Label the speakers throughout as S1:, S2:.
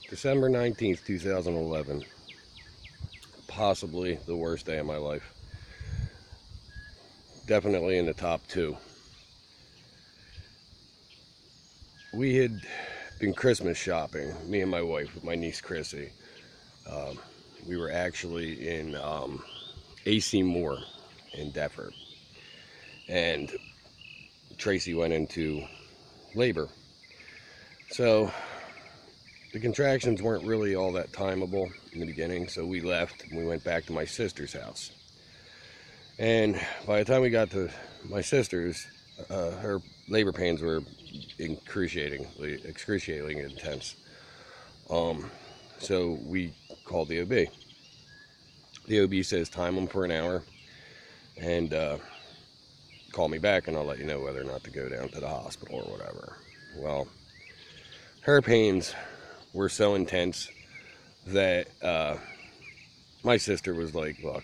S1: December 19th, 2011. Possibly the worst day of my life. Definitely in the top two. We had been Christmas shopping, me and my wife, with my niece Chrissy. Um, we were actually in AC Moore in Deptford. And Tracy went into labor. So the contractions weren't really all that timeable in the beginning, so we left and we went back to my sister's house. And by the time we got to my sister's, her labor pains were excruciatingly intense. Um, so we called the OB. The OB says time them for an hour and call me back and I'll let you know whether or not to go down to the hospital or whatever. Well, her pains were so intense that my sister was like, look,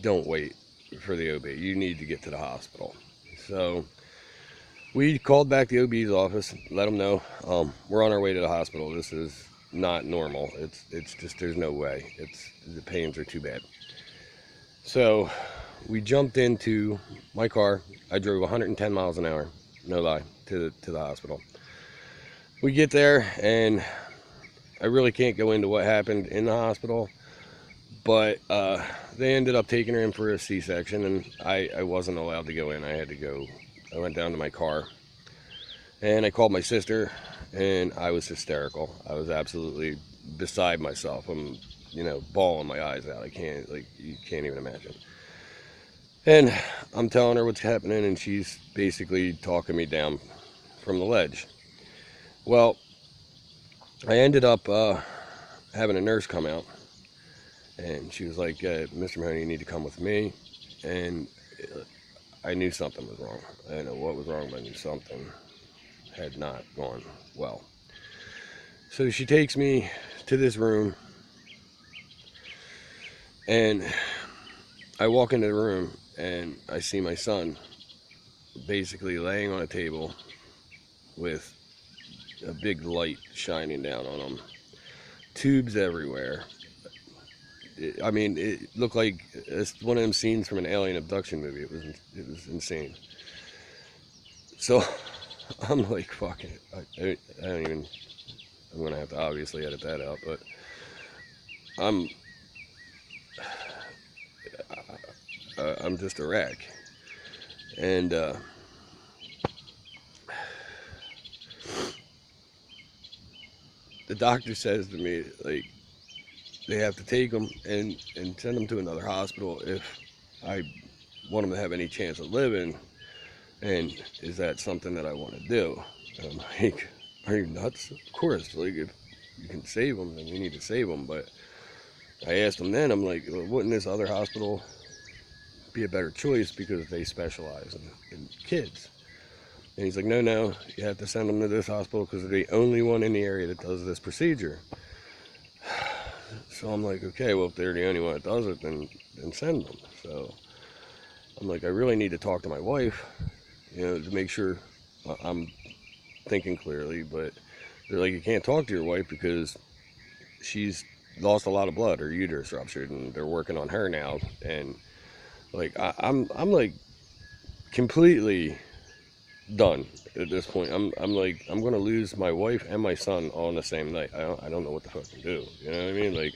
S1: don't wait for the OB. You need to get to the hospital. So we called back the OB's office, let them know we're on our way to the hospital. This is not normal. It's just there's no way. It's the pains are too bad. So we jumped into my car. I drove 110 miles an hour, no lie, to the hospital. We get there and I really can't go into what happened in the hospital, but they ended up taking her in for a C-section, and I wasn't allowed to go in. I had to go. I went down to my car, and I called my sister, and I was hysterical. I was absolutely beside myself. I'm, bawling my eyes out. I can't, you can't even imagine. And I'm telling her what's happening, and she's basically talking me down from the ledge. Well, I ended up having a nurse come out, and she was like, Mr. Mahoney, you need to come with me. And I knew something was wrong. I didn't know what was wrong, but I knew something had not gone well. So she takes me to this room, and I walk into the room, and I see my son basically laying on a table with a big light shining down on him. Tubes everywhere. It looked like it's one of them scenes from an alien abduction movie. It was insane. So I'm like, fuck it. I don't even. I'm gonna have to obviously edit that out, but I'm I'm just a wreck. And the doctor says to me, like, they have to take him and send him to another hospital if I want him to have any chance of living. And is that something that I want to do? And I'm like, are you nuts? Of course. Like, if you can save him, then you need to save him. But I asked him then, I'm like, well, wouldn't this other hospital be a better choice because they specialize in kids? And he's like, no, you have to send them to this hospital because they're the only one in the area that does this procedure. So I'm like, okay, well, if they're the only one that does it, then send them. So I'm like, I really need to talk to my wife, to make sure I'm thinking clearly. But they're like, you can't talk to your wife because she's lost a lot of blood. Her uterus ruptured, and they're working on her now. And like, I'm like completely done at this point. I'm like, I'm gonna lose my wife and my son all in the same night. I don't know what the fuck to do. You know what I mean? Like,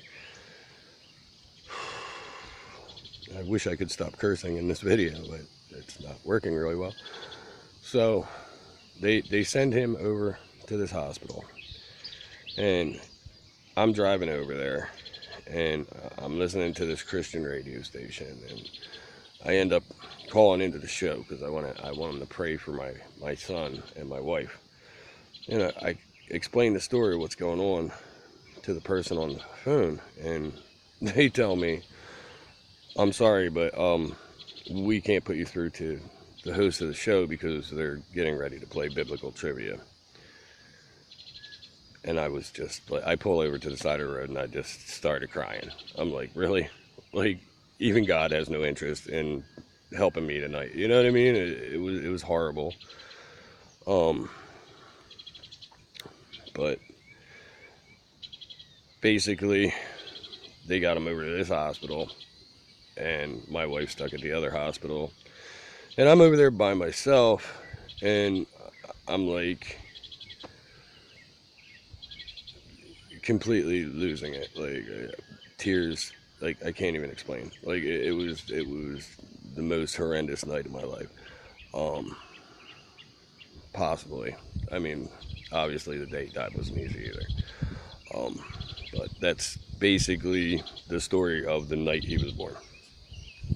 S1: I wish I could stop cursing in this video, but it's not working really well. So they send him over to this hospital, and I'm driving over there, and I'm listening to this Christian radio station, and I end up calling into the show because I want them to pray for my son and my wife. And I explain the story of what's going on to the person on the phone, and they tell me, I'm sorry, but we can't put you through to the host of the show because they're getting ready to play biblical trivia. And I was just like, I pull over to the side of the road and I just started crying. I'm like, really? Like, even God has no interest in helping me tonight. You know what I mean? It was horrible. But basically, they got him over to this hospital, and my wife's stuck at the other hospital, and I'm over there by myself, and I'm like completely losing it, like tears, like I can't even explain. Like it was the most horrendous night of my life, um, possibly. I mean, obviously the day he died wasn't easy either. Um, but that's basically the story of the night he was born.